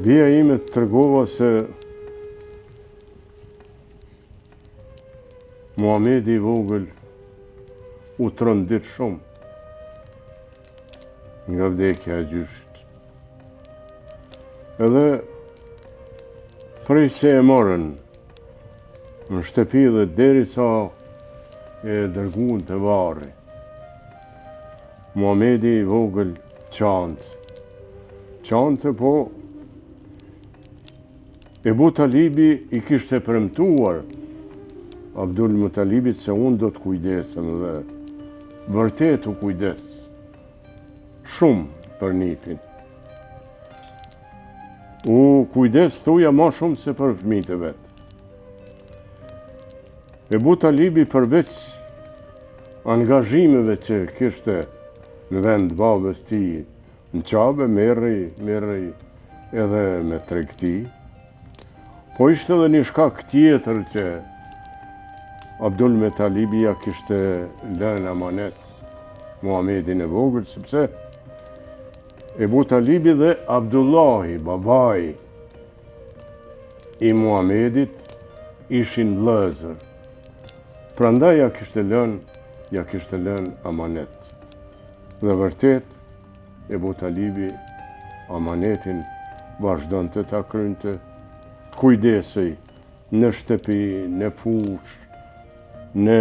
Bia ime të tregova se Muhamedi I vogël u trondit shumë nga vdekja e gjyshit. Edhe prej se e morën në shtëpi dhe deri sa e dërguan të varri. Muhamedi I vogël qante po Ebu Talibi I kishte premtuar Abdul Mutalibit se unë do të kujdesem dhe vërtet u kujdes shumë për nipin. U kujdes thuja ma shumë se për fëmijët e vet. Ebu Talibi përveç angazhimeve që kishte në vend babës tij në Qabe, merri edhe me tregti, po ishte edhe një shkak tjetër që Abdul Muttalibi ja kishte lënë amanet Muhamedin e vogël, sepse Ebu Talibi dhe Abdullahi, babai I Muhamedit, ishin vëllezër. Prandaj ja kishte lënë amanet. Dhe vërtet, Ebu Talibi amanetin vazhdonte ta krynte, kujdesej në shtëpi, në fush, në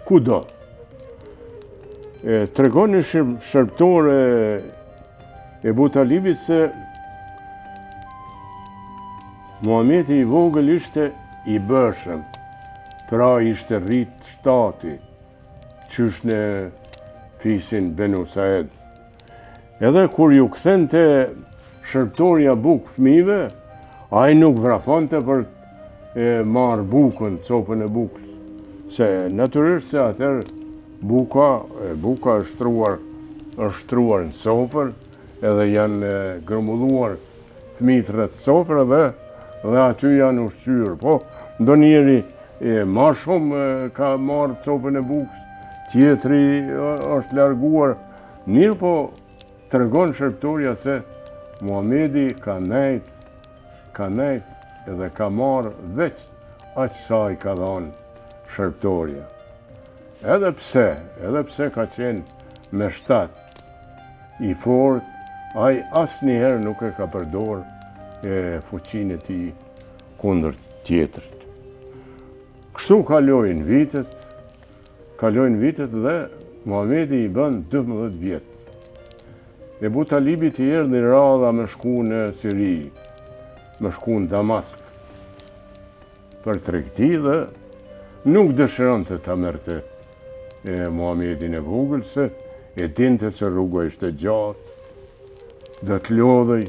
kudo. Tregon një shërptore Ebu Talibit se Muhamedi I vogël ishte I bëshëm, pra ishte rrit shtati, qysh në fisin Benu Saed. Edhe kur ju kthente shërptoria bukë fëmijëve, ai nuk vrapante për marrë bukën, copën e bukës. Se natyrisht se atëherë buka është shtruar në sofër, edhe janë grumulluar fëmijët rreth sofrës dhe aty janë ushqyer. Po ndonjëri ma shumë ka marrë copën e bukës, tjetri është larguar. Mirë po tregon shërptoria se Muhamedi ka nejt edhe ka marrë veç aq sa I ka dhënë shërptoria. Edhe pse ka qenë me shtat I fort, ai asnjëherë nuk e ka përdor fuqinë e tij kundër tjetrit. Kështu kalojnë vitet dhe Muhamedi I bën 12 vjet. Ebu Talibi t'i erdhi radha me shku në Siri, me shku në Damask, për tregti dhe nuk dëshironte ta merrte Muhamedin e vogël, se e dinte se rruga ishte gjatë, do të lodhej.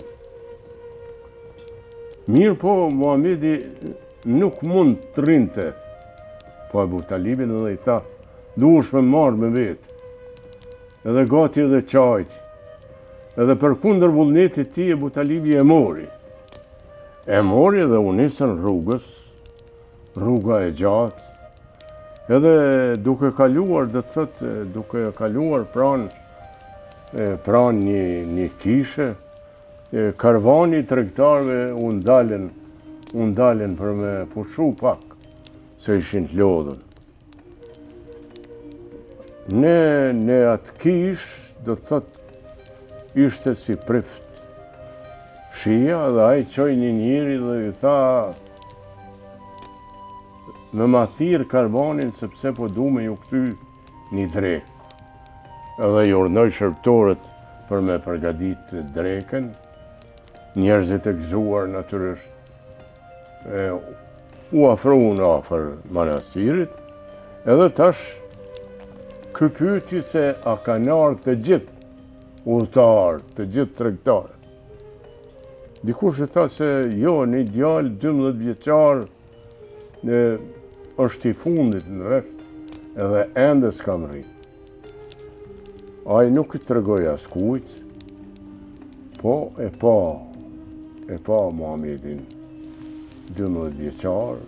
Mirë po, Muhamedi nuk mund të rrinte, po Ebu Talibin edhe I tha, duhesh me marrë me vetë, edhe gati edhe qajt. Edhe për kundër vullnetit ti Ebu Talibi e mori. Dhe u nisën rruga e gjatë, edhe duke kaluar, duke kaluar pran një kishe, karvani tregtarëve u ndalen për me pushu pak, se ishin të lodhur. Në atë kish, do të thotë, ishte si prift shia dhe ai qoj një njeri dhe ju tha me ma thirë karvanin sepse po du me ju kthy një drek. Edhe ju urdhnoi shërptorët për me përgadit dreken, njerëzit e gëzuar natyrisht u afruan afër manastirit, edhe tash ky pyeti se a kanë ardhur të gjithë udhëtar, të gjithë tregtarë. Dikush e tha se jo, një djalë 12 vjeçar është I fundit në rresht, edhe ende s'kam rrit. Ai nuk I tregoi askujt, po e pa Muhamedin 12 vjeçar,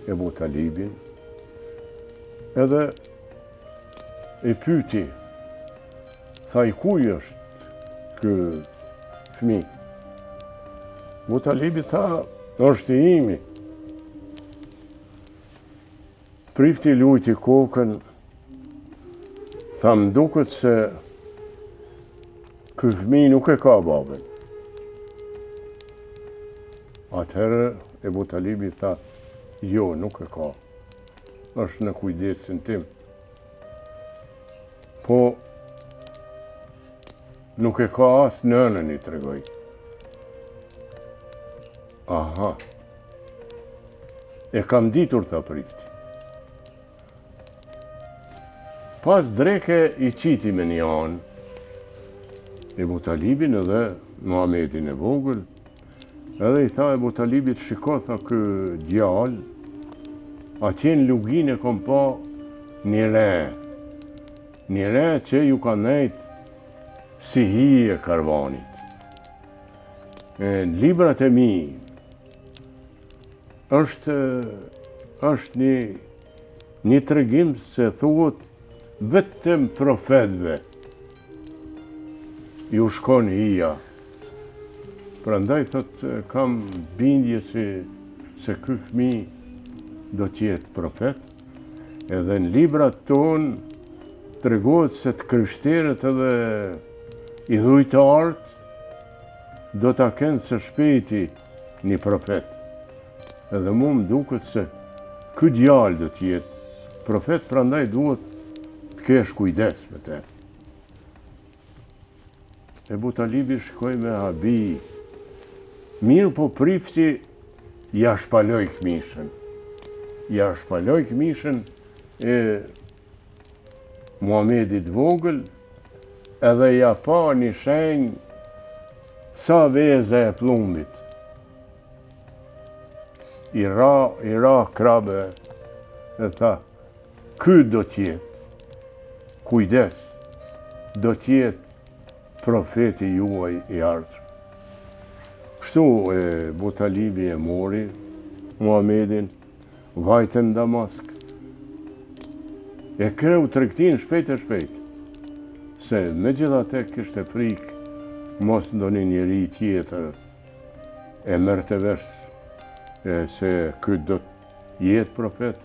Ebu Talibin, edhe e pyeti, tha I kuj është kë fëmijë? Abu Talibi tha, është i imi. Prifti lujti kokën, tha më duket se ky fëmijë nuk e ka babën. Atëherë Abu Talibi tha, jo, nuk e ka. Është në kujdesin tim. Po, nuk e ka as nënën, i tregoj. Aha. E kam ditur, tha prifti. Pas dreke i qiti me një anë, Abu Talibin edhe Muhamedin e vogël, edhe i tha Abu Talibit, shiko, tha, kë djalë, atje në lugin e kom pa një re që ju ka nejt si hi e karvanit. Në librat e mi, është një tregim se thuhet vetëm profetëve ju shkon hija. Prandaj thot, kam bindje se ky fëmijë do t'jetë profet, edhe në librat tonë tregohet se të krishterët edhe i dhujtarët do t'a kenë së shpejti një profet. Edhe mu më duket se ky djalë do t'jetë profet, prandaj duhet të kesh kujdes me te. Abu Talibi shkoj me habi. Mirë po prifti ja shpaloj këmishën. Ja shpaloj këmishën e Muhamedit vogël, edhe ja pa një shenjë sa veze e plumbit. I ra krabe e tha, ky do t'jetë, kujdes, do t'jetë profeti juaj i ardhshëm. Kështu Abu Talibi e mori Muhamedin, vajtën në Damask. E kreu tregtin shpejt e shpejt, se megjithatë kishte frikë mos ndonjë njeri tjetër e merrte vesh se ky do të jetë profet,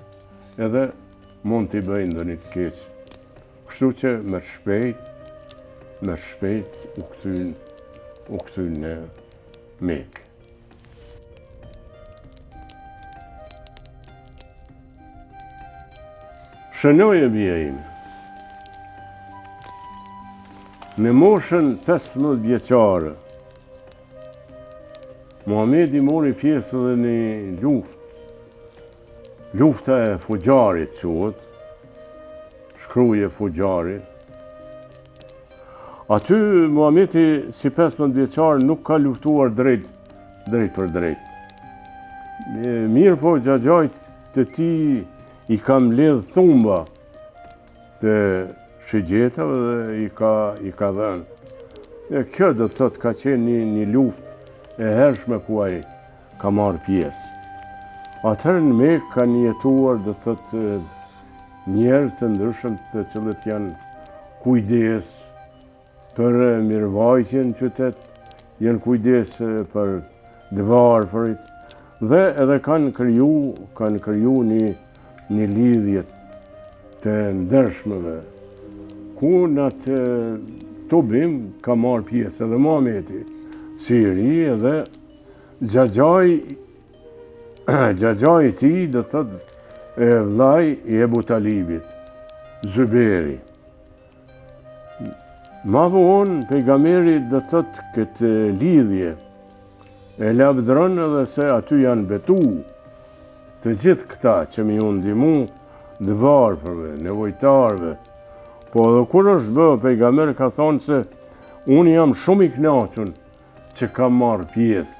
edhe mund t'i bëjë ndonjë të keq. Kështu që me shpejt u kthyn në Mekë. Shënoje bia ime. Në moshën 15 vjeçare, Muhamedi mori pjesë edhe në luftë. Lufta e Fujarit quhet, shkruje Fujari. Aty Muhamedi si 15 vjeçar nuk ka luftuar drejt për drejt. Mirë po gjagjajt të ti i ka mbledh thumba të shigjetave dhe i ka dhenë. E kjo do të thotë ka qenë një luftë e hershme ku ai ka marrë pjesë. Atëherë në Mekë kanë jetuar do të thotë njerëz të ndryshëm të cilët janë kujdes për mirëvajtjen në qytet, janë kujdes për varfërit dhe edhe kanë kriju një lidhje të ndershmeve ku në atë tubim ka marrë pjesë edhe Muhamedi si i ri, edhe xhaxhai i tij do të thotë vllai i Abu Talibit, Zuberi. Ma vonë pejgamberi do të thotë këtë lidhje e lavdron edhe se aty janë betu të gjithë këta që mi unë ndihmu të varfërve, nevojtarve. Po edhe kur është bë, pejgamberi ka thonë se unë jam shumë i kënaqur që kam marrë pjesë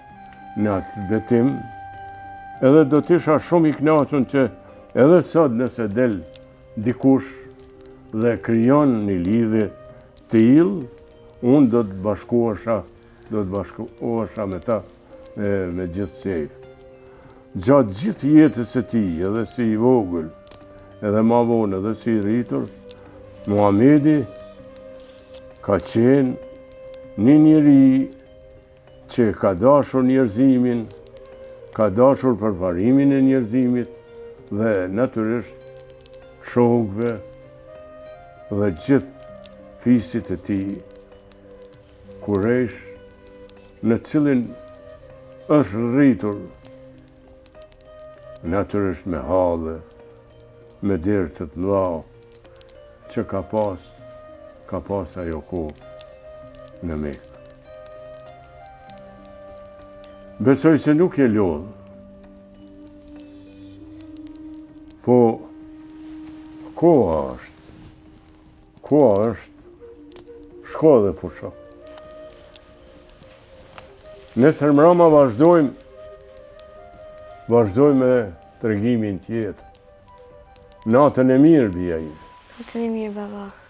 në atë betim, edhe do t'isha shumë i kënaqur që edhe sot nëse del dikush dhe krijon një lidhje të tillë, unë do të bashkohesha me ta me gjithë sejf. Gjatë gjithë jetës e tij, edhe si i vogël, edhe ma vonë, edhe si i rritur, Muhamedi ka qenë një njeri që ka dashur njerëzimin, ka dashur përparimin e njerëzimit dhe natyrisht shokëve dhe gjithë fisit e tij Kurejsh, në cilin është rritur natyrisht me halë, me derë të mëdha që ka pas ajo kohë në Mekë. Besoj se nuk e lodhë, po koha është, shko dhe pusho. Nesër mbrëma vazhdojmë me tregimin tjetër. Natën e mirë, bija ime. Natën e mirë, baba.